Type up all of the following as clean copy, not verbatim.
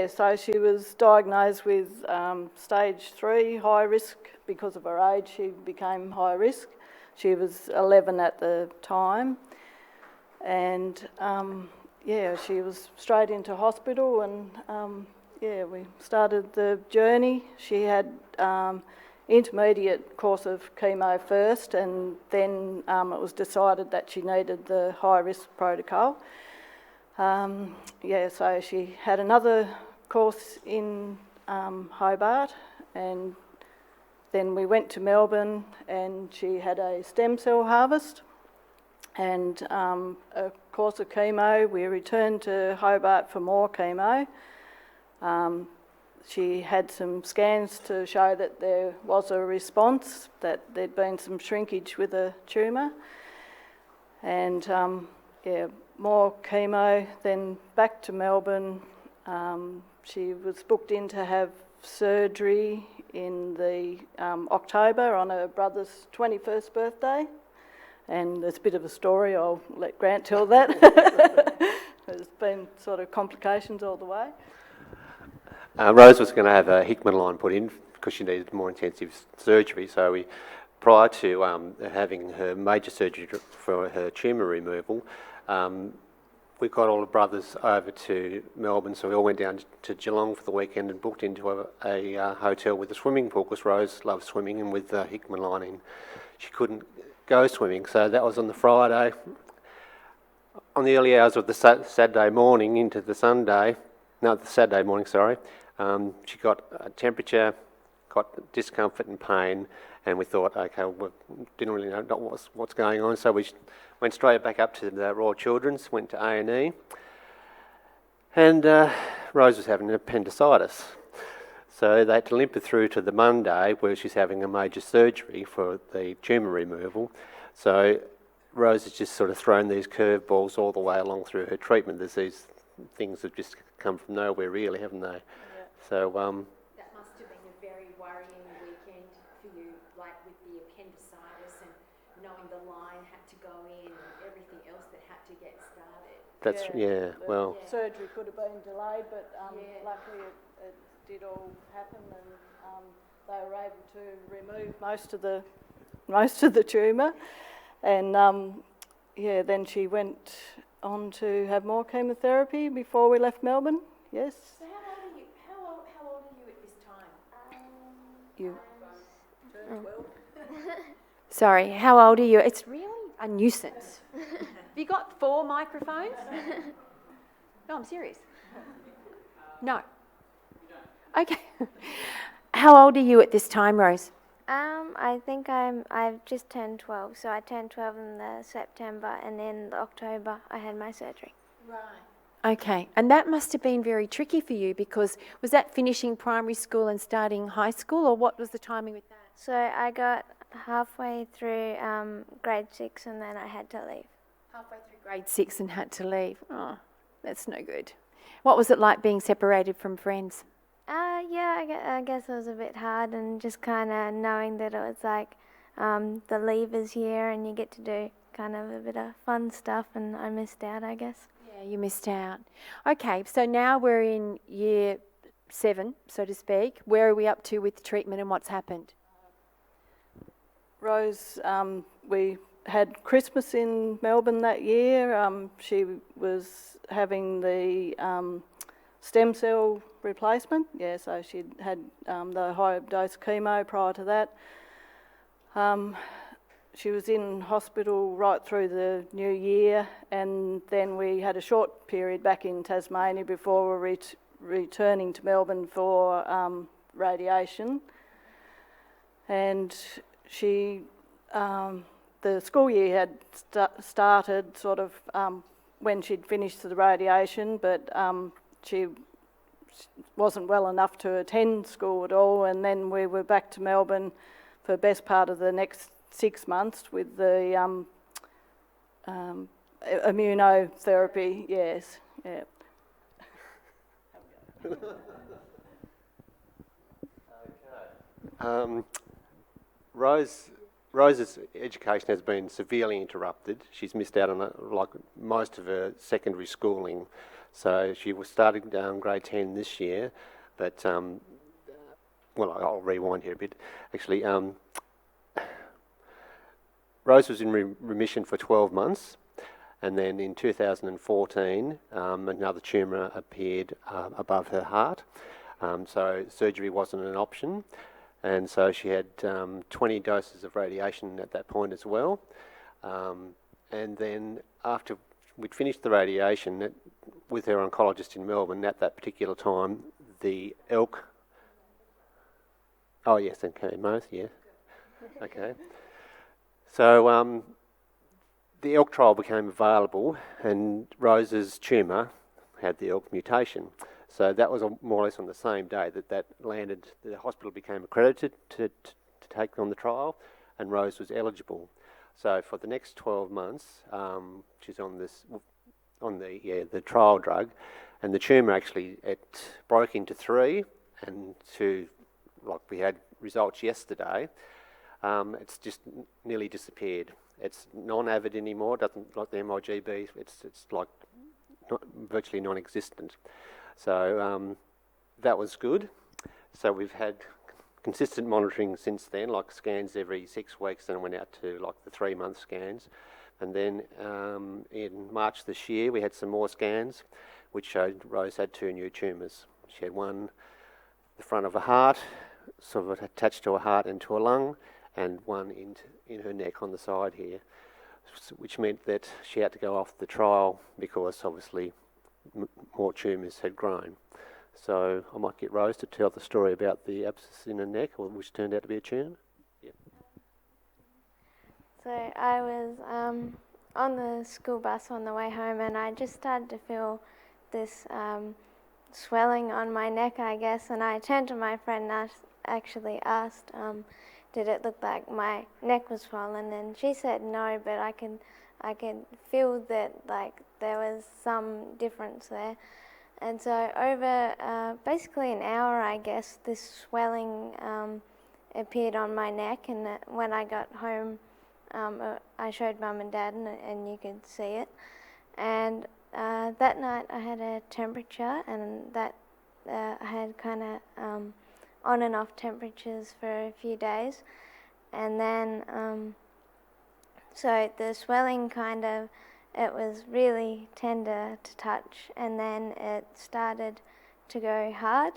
So she was diagnosed with stage 3 high risk. Because of her age, she became high risk. She was 11 at the time, and she was straight into hospital, and we started the journey. She had intermediate course of chemo first, and then it was decided that she needed the high risk protocol. So she had another course in Hobart, and then we went to Melbourne, and she had a stem cell harvest and a course of chemo. We returned to Hobart for more chemo. She had some scans to show that there was a response, that there'd been some shrinkage with a tumour, and more chemo. Then back to Melbourne. She was booked in to have surgery in the October on her brother's 21st birthday, and there's a bit of a story. I'll let Grant tell that. There's been sort of complications all the way. Rose was going to have a Hickman line put in because she needed more intensive surgery. So prior to having her major surgery for her tumour removal, we got all the brothers over to Melbourne, so we all went down to Geelong for the weekend and booked into a hotel with a swimming pool, because Rose loves swimming, and with the Hickman lining she couldn't go swimming. So that was on the Friday. On the early hours of the Saturday morning into the Saturday morning, she got a temperature, got discomfort and pain, and we thought, okay, we didn't really know what's going on, so we went straight back up to the Royal Children's, went to A&E, and Rose was having appendicitis. So they had to limp her through to the Monday where she's having a major surgery for the tumour removal. So Rose has just sort of thrown these curveballs all the way along through her treatment. There's these things that just come from nowhere, really, haven't they? Yeah. So that must have been a very worrying weekend for you, like with the appendicitis and knowing the line had to go in and everything else that had to get started. The surgery could have been delayed, but luckily it did all happen, and they were able to remove most of the tumour, and then she went on to have more chemotherapy before we left Melbourne. Yes. So how old are you at this time? You turned 12. Sorry, how old are you? It's really a nuisance. Have you got 4 microphones? No, I'm serious. No. Okay. How old are you at this time, Rose? I think I've just turned 12, so I turned 12 in the September, and then the October I had my surgery. Right. Okay, and that must have been very tricky for you, because was that finishing primary school and starting high school, or what was the timing with that? So I got halfway through grade 6, and then I had to leave. Halfway through grade 6 and had to leave. Oh, that's no good. What was it like being separated from friends? I guess it was a bit hard, and just kind of knowing that it was like the leave is here and you get to do kind of a bit of fun stuff, and I missed out, I guess. Yeah, you missed out. Okay, so now we're in year 7, so to speak. Where are we up to with treatment and what's happened? Rose, we had Christmas in Melbourne that year. She was having the stem cell replacement, so she'd had the high dose chemo prior to that. She was in hospital right through the new year, and then we had a short period back in Tasmania before we were returning to Melbourne for radiation. And she, the school year had started sort of when she'd finished the radiation, but she wasn't well enough to attend school at all, and then we were back to Melbourne for the best part of the next 6 months with the immunotherapy. Yes, yeah. Rose's education has been severely interrupted. She's missed out on like most of her secondary schooling. So she was starting grade 10 this year, but, well, I'll rewind here a bit. Actually, Rose was in remission for 12 months, and then in 2014, another tumour appeared above her heart. So surgery wasn't an option, and so she had 20 doses of radiation at that point as well. And then after we'd finished the radiation with her oncologist in Melbourne at that particular time, the ELK... Oh yes, okay, Moth, yeah. Okay. So the ELK trial became available, and Rose's tumour had the ELK mutation. So that was more or less on the same day that landed. The hospital became accredited to take on the trial, and Rose was eligible. So for the next 12 months, she's on the trial drug, and the tumour actually broke into 3, and like we had results yesterday. It's just nearly disappeared. It's non-avid anymore. Doesn't like the MIGB. It's like virtually non-existent. So that was good. So we've had consistent monitoring since then, like scans every 6 weeks, and went out to like the 3-month scans. And then in March this year, we had some more scans, which showed Rose had 2 new tumours. She had one the front of her heart, sort of attached to her heart and to her lung, and one in her neck on the side here, which meant that she had to go off the trial because obviously more tumours had grown. So I might get Rose to tell the story about the abscess in her neck, which turned out to be a tumour. Yeah. So I was on the school bus on the way home, and I just started to feel this swelling on my neck, I guess, and I turned to my friend and actually asked, did it look like my neck was swollen? And she said no, but I could feel that like there was some difference there. And so over basically an hour, I guess, this swelling appeared on my neck, and when I got home, I showed Mum and Dad, and you could see it. And that night I had a temperature, and that I had kind of on and off temperatures for a few days. And then, so the swelling it was really tender to touch, and then it started to go hard.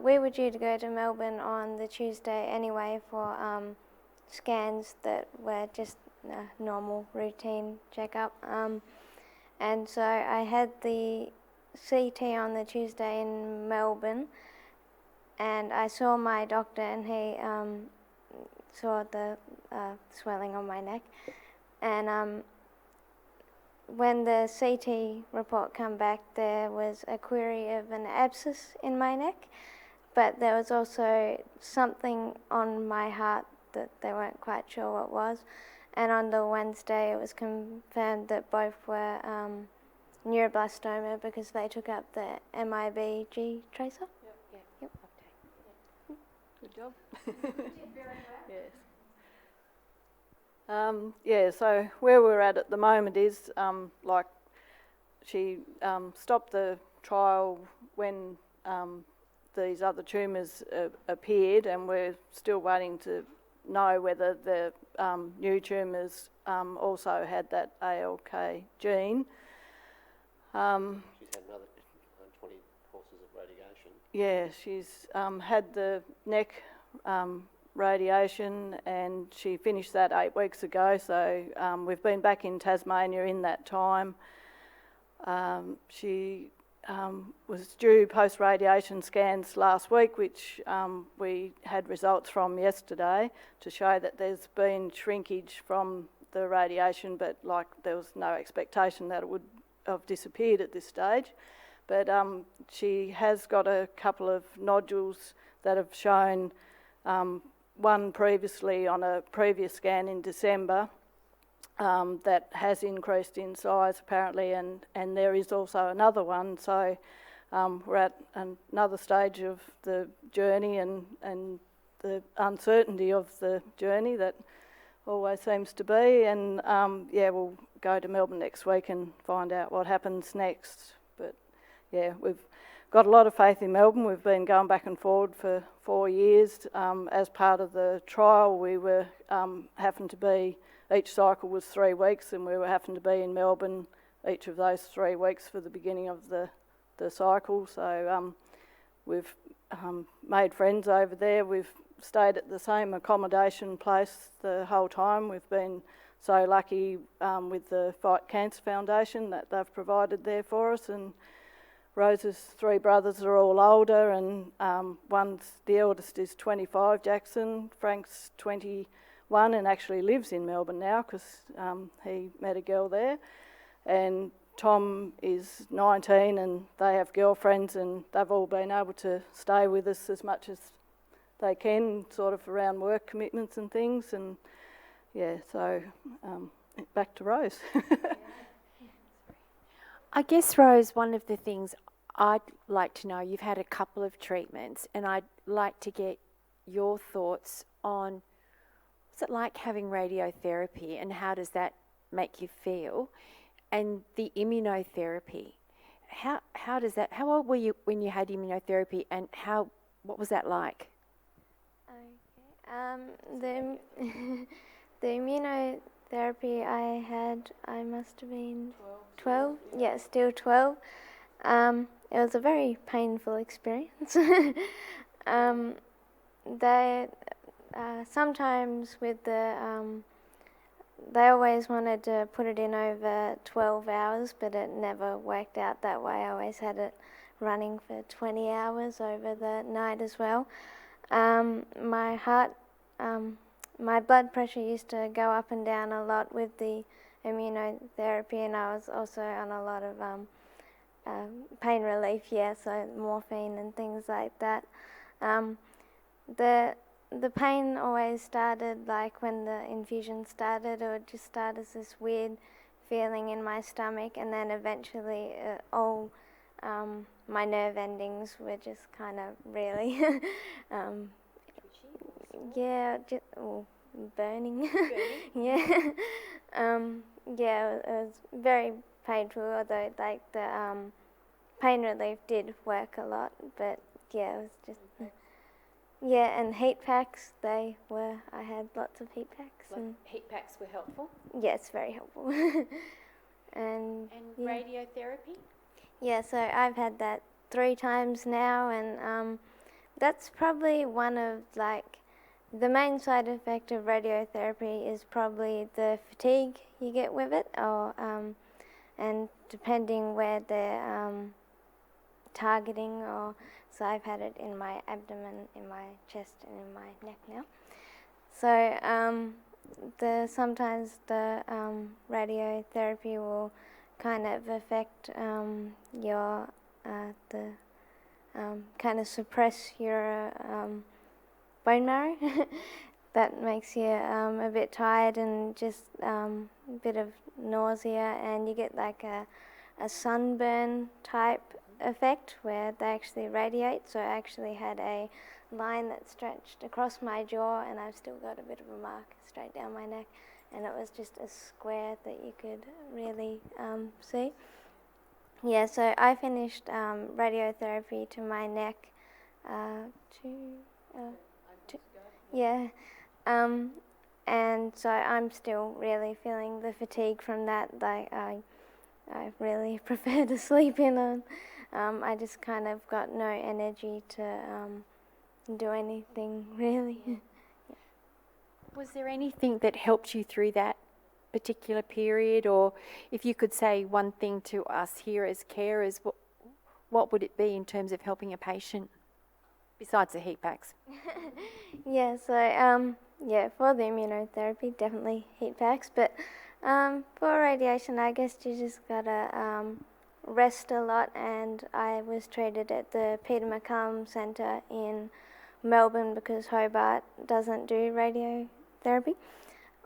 We were due to go to Melbourne on the Tuesday anyway for scans that were just a normal routine checkup. And so I had the CT on the Tuesday in Melbourne, and I saw my doctor, and he saw the swelling on my neck. And when the CT report came back, there was a query of an abscess in my neck, but there was also something on my heart that they weren't quite sure what was. And on the Wednesday, it was confirmed that both were neuroblastoma because they took up the MIBG tracer. Yep. Good job. Yes. So where we're at the moment is like she stopped the trial when these other tumours appeared, and we're still waiting to know whether the new tumours also had that ALK gene. She's had another 20 courses of radiation. Yeah, she's had the neck radiation, and she finished that 8 weeks ago, so we've been back in Tasmania in that time. She was due post-radiation scans last week, which we had results from yesterday to show that there's been shrinkage from the radiation, but like there was no expectation that it would have disappeared at this stage. But she has got a couple of nodules that have shown, one previously on a previous scan in December, that has increased in size apparently, and there is also another one. So we're at another stage of the journey and the uncertainty of the journey that always seems to be. And we'll go to Melbourne next week and find out what happens next. But yeah, we've got a lot of faith in Melbourne. We've been going back and forward for 4 years. As part of the trial, we were having to be, each cycle was 3 weeks, and we were having to be in Melbourne each of those 3 weeks for the beginning of the cycle. So we've made friends over there. We've stayed at the same accommodation place the whole time. We've been so lucky with the Fight Cancer Foundation that they've provided there for us. And Rose's 3 brothers are all older, and the eldest is 25, Jackson. Frank's 21 and actually lives in Melbourne now because he met a girl there. And Tom is 19 and they have girlfriends, and they've all been able to stay with us as much as they can, sort of around work commitments and things. And yeah, so back to Rose. I guess, Rose, one of the things I'd like to know, you've had a couple of treatments, and I'd like to get your thoughts on what's it like having radiotherapy and how does that make you feel? And the immunotherapy, how does that, how old were you when you had immunotherapy, and what was that like? Okay. The immunotherapy I had, I must have been 12. Yeah, still 12. It was a very painful experience. They sometimes with they always wanted to put it in over 12 hours, but it never worked out that way. I always had it running for 20 hours over the night as well. My heart, my blood pressure used to go up and down a lot with the immunotherapy, and I was also on a lot of pain relief, so morphine and things like that. The pain always started, like when the infusion started, it would just start as this weird feeling in my stomach, and then eventually all my nerve endings were just kind of really, burning. Yeah. Yeah, it was very painful, although like the pain relief did work a lot, but yeah, it was just... Yeah, and heat packs, I had lots of heat packs. And heat packs were helpful? Yes, very helpful. And radiotherapy? Yeah, so I've had that 3 times now, and that's probably one of, like, the main side effect of radiotherapy is probably the fatigue you get with it, or and depending where they're targeting, or so I've had it in my abdomen, in my chest, and in my neck now. So sometimes the radiotherapy will kind of affect your kind of suppress your bone marrow. That makes you a bit tired and just a bit of nausea, and you get like a sunburn type effect where they actually radiate. So I actually had a line that stretched across my jaw, and I've still got a bit of a mark straight down my neck, and it was just a square that you could really see. Yeah, so I finished radiotherapy to my neck and so I'm still really feeling the fatigue from that. Like I really prefer to sleep in on. I just kind of got no energy to do anything really. Was there anything that helped you through that particular period, or if you could say one thing to us here as carers, what would it be in terms of helping a patient besides the heat packs? Yeah, so for the immunotherapy, definitely heat packs, but for radiation, I guess you just gotta rest a lot, and I was treated at the Peter McCallum Centre in Melbourne because Hobart doesn't do radiotherapy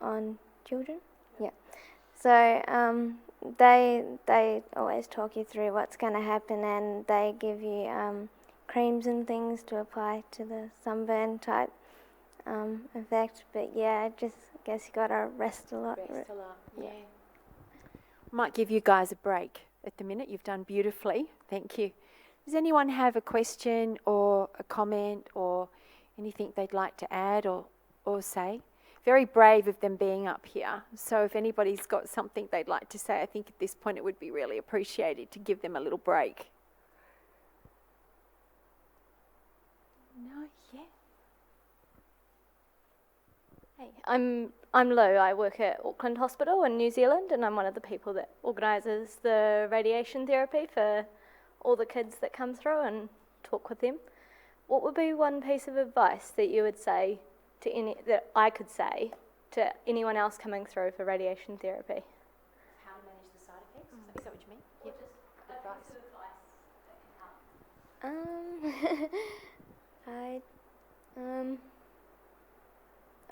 on children. Yeah, so they always talk you through what's going to happen, and they give you creams and things to apply to the sunburn type effect. But yeah, I just guess you got to rest a lot. Yeah. Might give you guys a break at the minute. You've done beautifully. Thank you. Does anyone have a question or a comment or anything they'd like to add or say? Very brave of them being up here. So if anybody's got something they'd like to say, I think at this point it would be really appreciated to give them a little break. No, yeah. Hey, I'm Lou. I work at Auckland Hospital in New Zealand, and I'm one of the people that organises the radiation therapy for all the kids that come through and talk with them. What would be one piece of advice that you would say to that I could say to anyone else coming through for radiation therapy? How to manage the side effects? Is that what you mean? Yep.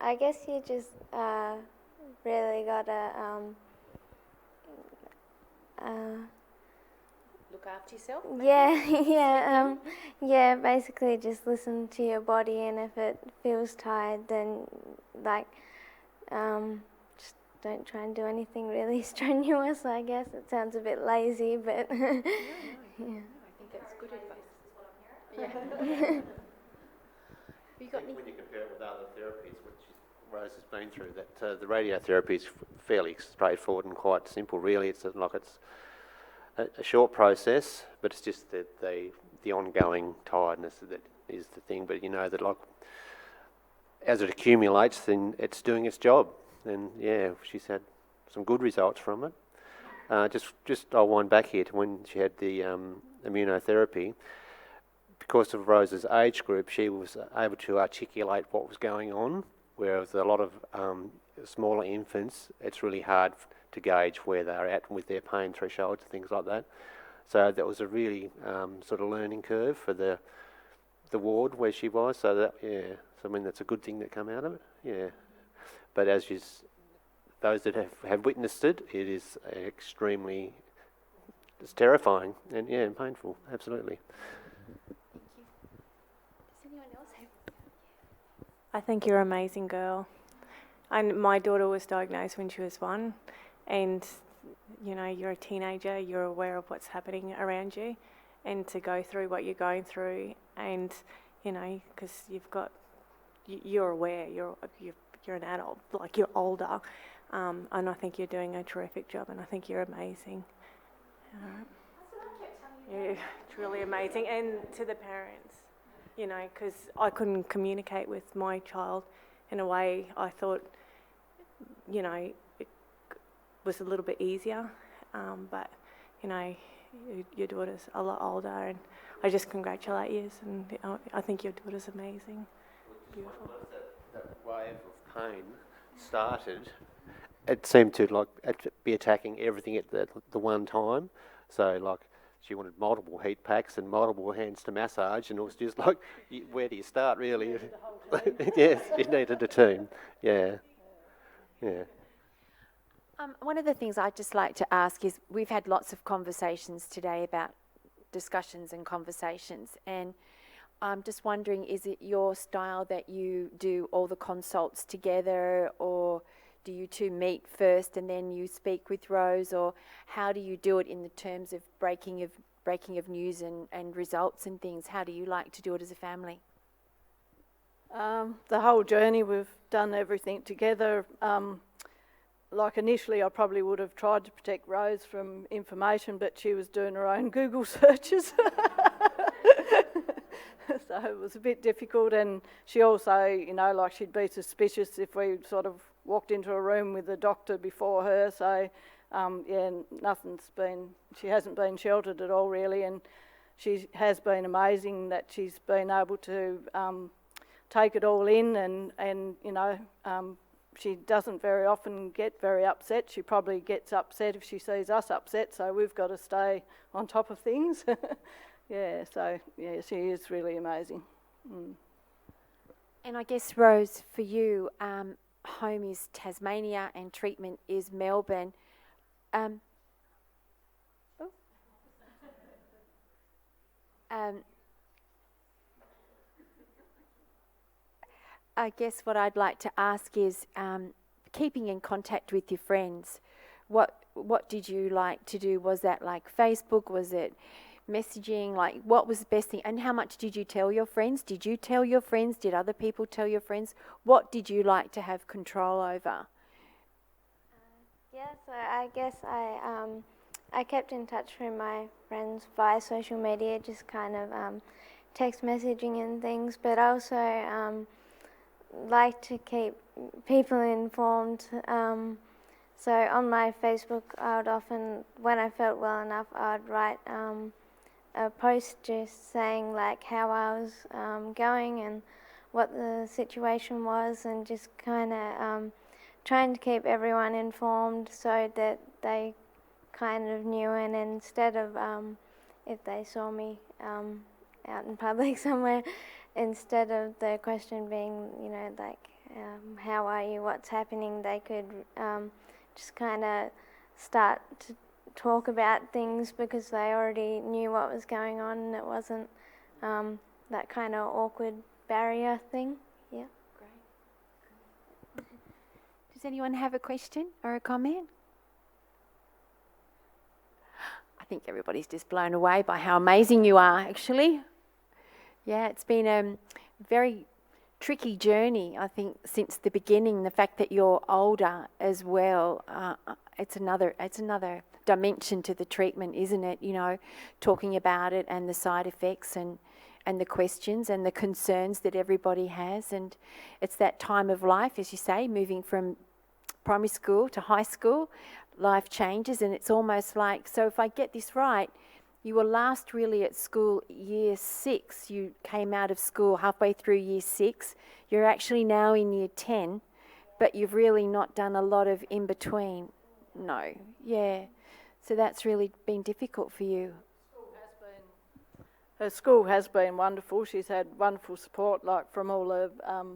I guess you just really gotta Look after yourself. yeah, basically just listen to your body, and if it feels tired, then just don't try and do anything really strenuous. I guess it sounds a bit lazy, but Yeah. I think that's good advice. Yeah. I think when you compare it with other therapies, which Rose has been through, that the radiotherapy is fairly straightforward and quite simple. Really, it's a short process, but it's just the ongoing tiredness that is the thing. But you know that as it accumulates, then it's doing its job. And yeah, she's had some good results from it. Just I'll wind back here to when she had the immunotherapy. Because of Rose's age group, she was able to articulate what was going on, whereas a lot of smaller infants, it's really hard to gauge where they're at with their pain thresholds and things like that. So that was a really sort of learning curve for the ward where she was. So I mean that's a good thing that came out of it. Yeah, but those that have witnessed it, it is it's terrifying and painful. Absolutely. I think you're an amazing girl. And my daughter was diagnosed when she was 1, and you know, you're a teenager, you're aware of what's happening around you, and to go through what you're going through, and you know, because you're aware, you're an adult, like you're older, and I think you're doing a terrific job, and I think you're amazing. Yeah, it's really amazing, and to the parents. You know, because I couldn't communicate with my child in a way I thought, you know, it was a little bit easier. But, you know, your daughter's a lot older, and I just congratulate you, and I think your daughter's amazing. Beautiful. Once that wave of pain started, it seemed to be attacking everything at the one time. So she wanted multiple heat packs and multiple hands to massage, and it was just where do you start, really? Yes, you needed a team. Yeah. One of the things I'd just like to ask is, we've had lots of conversations today about discussions and conversations, and I'm just wondering, is it your style that you do all the consults together, or do you two meet first and then you speak with Rose, or how do you do it in the terms of breaking of news and results and things? How do you like to do it as a family? The whole journey, we've done everything together. Initially I probably would have tried to protect Rose from information, but she was doing her own Google searches. So it was a bit difficult, and she also, she'd be suspicious if we sort of walked into a room with a doctor before her. So, she hasn't been sheltered at all, really, and she has been amazing that she's been able to take it all in, and she doesn't very often get very upset. She probably gets upset if she sees us upset, so we've got to stay on top of things. She is really amazing. And I guess, Rose, for you, home is Tasmania and treatment is Melbourne. I guess what I'd like to ask is, keeping in contact with your friends, what what did you like to do? Was that like Facebook? Was it messaging? Like, what was the best thing? And how much did you tell your friends? Did you tell your friends? Did other people tell your friends? What did you like to have control over? Yeah, so I guess I kept in touch with my friends via social media, just kind of text messaging and things, but also like to keep people informed. So on my Facebook, I would often, when I felt well enough, I would write a post just saying like how I was going and what the situation was, and just kind of trying to keep everyone informed so that they kind of knew. And instead of if they saw me out in public somewhere, instead of the question being, you know, like how are you, what's happening, they could just kind of start to talk about things because they already knew what was going on, and it wasn't that kind of awkward barrier thing. Yeah. Great. Does anyone have a question or a comment? I think everybody's just blown away by how amazing you are, actually. Yeah, it's been a very tricky journey, I think, since the beginning. The fact that you're older as well, it's another dimension to the treatment, isn't it? You know, talking about it and the side effects and the questions and the concerns that everybody has. And it's that time of life, as you say, moving from primary school to high school, life changes, and it's almost like, so if I get this right, you were last really at school year 6. You came out of school halfway through year 6. You're actually now in year 10, but you've really not done a lot of in between. No, yeah. So that's really been difficult for you. Her school has been wonderful. She's had wonderful support, like from all the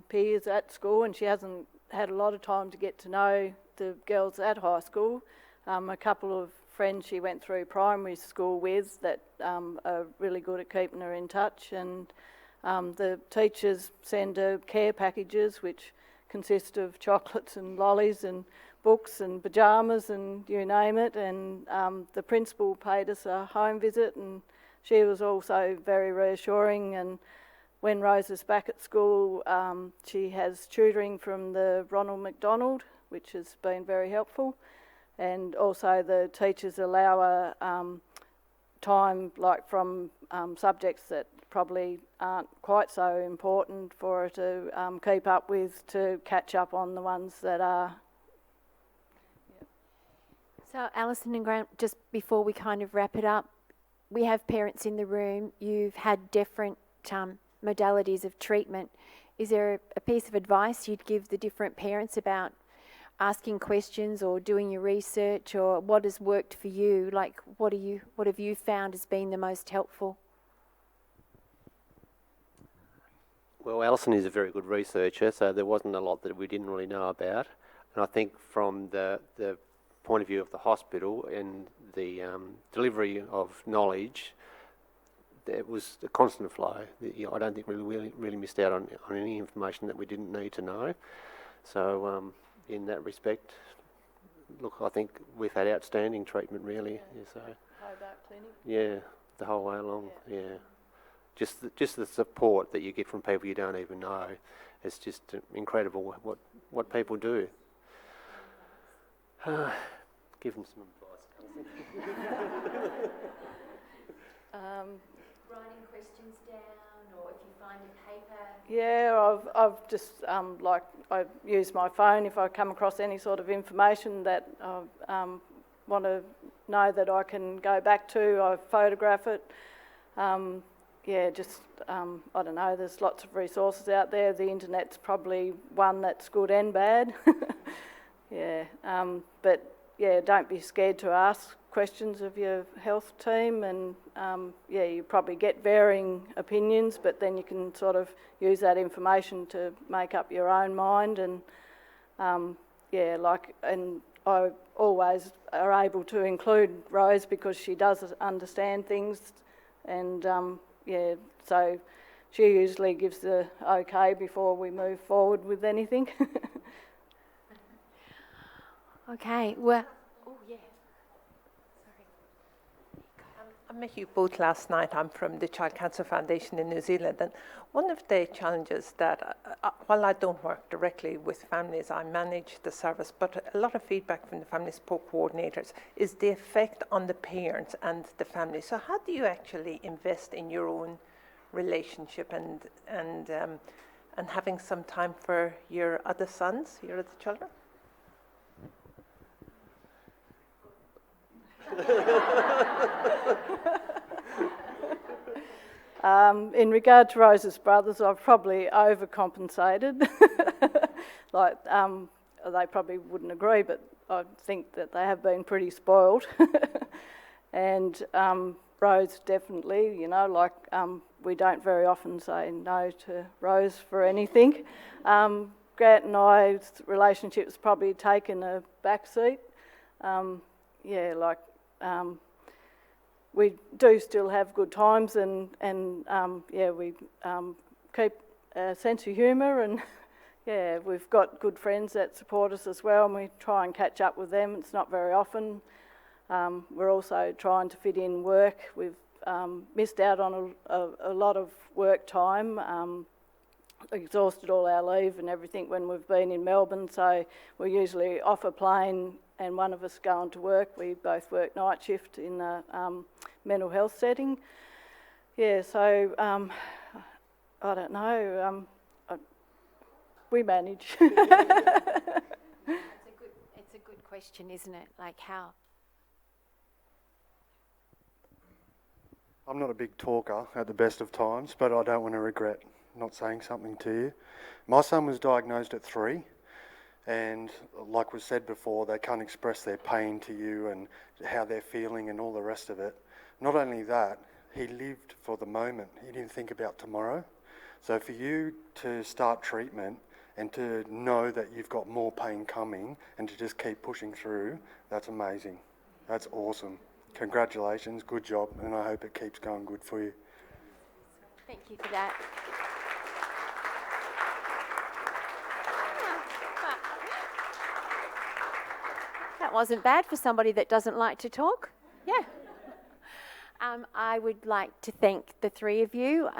peers at school, and she hasn't had a lot of time to get to know the girls at high school. A couple of friends she went through primary school with that are really good at keeping her in touch, and the teachers send her care packages which consist of chocolates and lollies and books and pyjamas and you name it, and the principal paid us a home visit, and she was also very reassuring. And when Rose is back at school, she has tutoring from the Ronald McDonald, which has been very helpful. And also the teachers allow her time, like from subjects that probably aren't quite so important for her to keep up with, to catch up on the ones that are. Yep. So Alison and Grant, just before we kind of wrap it up, we have parents in the room. You've had different modalities of treatment. Is there a piece of advice you'd give the different parents about asking questions or doing your research, or what has worked for you? Like, what have you found has been the most helpful? Well, Alison is a very good researcher, so there wasn't a lot that we didn't really know about. And I think from the point of view of the hospital and the delivery of knowledge, there was a constant flow. I don't think we really missed out on any information that we didn't need to know. So in that respect, look, I think we've had outstanding treatment, really. Yeah, so Hobart Clinic. Yeah, the whole way along. Yeah. Just the support that you get from people you don't even know. It's just incredible what people do. Give them some advice. Writing questions down, or if you find a paper. Yeah, I've just I use my phone if I come across any sort of information that I want to know that I can go back to. I photograph it. I don't know, there's lots of resources out there. The internet's probably one that's good and bad. Don't be scared to ask questions of your health team, and you probably get varying opinions, but then you can sort of use that information to make up your own mind. And and I always are able to include Rose because she does understand things, and so she usually gives the okay before we move forward with anything. Okay, well, I met you both last night. I'm from the Child Cancer Foundation in New Zealand, and one of the challenges that, while I don't work directly with families, I manage the service, but a lot of feedback from the family support coordinators is the effect on the parents and the family. So how do you actually invest in your own relationship and having some time for your other sons, your other children? In regard to Rose's brothers, I've probably overcompensated. They probably wouldn't agree, but I think that they have been pretty spoiled. And Rose definitely, we don't very often say no to Rose for anything. Grant and I's relationship's probably taken a back seat. We do still have good times, and we keep a sense of humour, and we've got good friends that support us as well, and we try and catch up with them. It's not very often. We're also trying to fit in work. We've missed out on a lot of work time, exhausted all our leave and everything when we've been in Melbourne, so we're usually off a plane and one of us going to work. We both work night shift in a mental health setting. So I don't know. We manage. It's a good question, isn't it? Like how? I'm not a big talker at the best of times, but I don't want to regret not saying something to you. My son was diagnosed at 3. And like was said before, they can't express their pain to you and how they're feeling and all the rest of it. Not only that, he lived for the moment. He didn't think about tomorrow. So for you to start treatment and to know that you've got more pain coming and to just keep pushing through, that's amazing. That's awesome. Congratulations, good job, and I hope it keeps going good for you. Thank you for that. That wasn't bad for somebody that doesn't like to talk. Yeah. I would like to thank the three of you.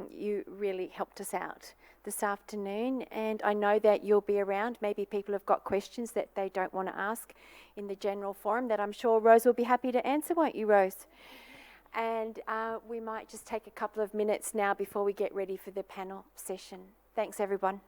You really helped us out this afternoon, and I know that you'll be around. Maybe people have got questions that they don't want to ask in the general forum that I'm sure Rose will be happy to answer, won't you, Rose? And we might just take a couple of minutes now before we get ready for the panel session. Thanks, everyone.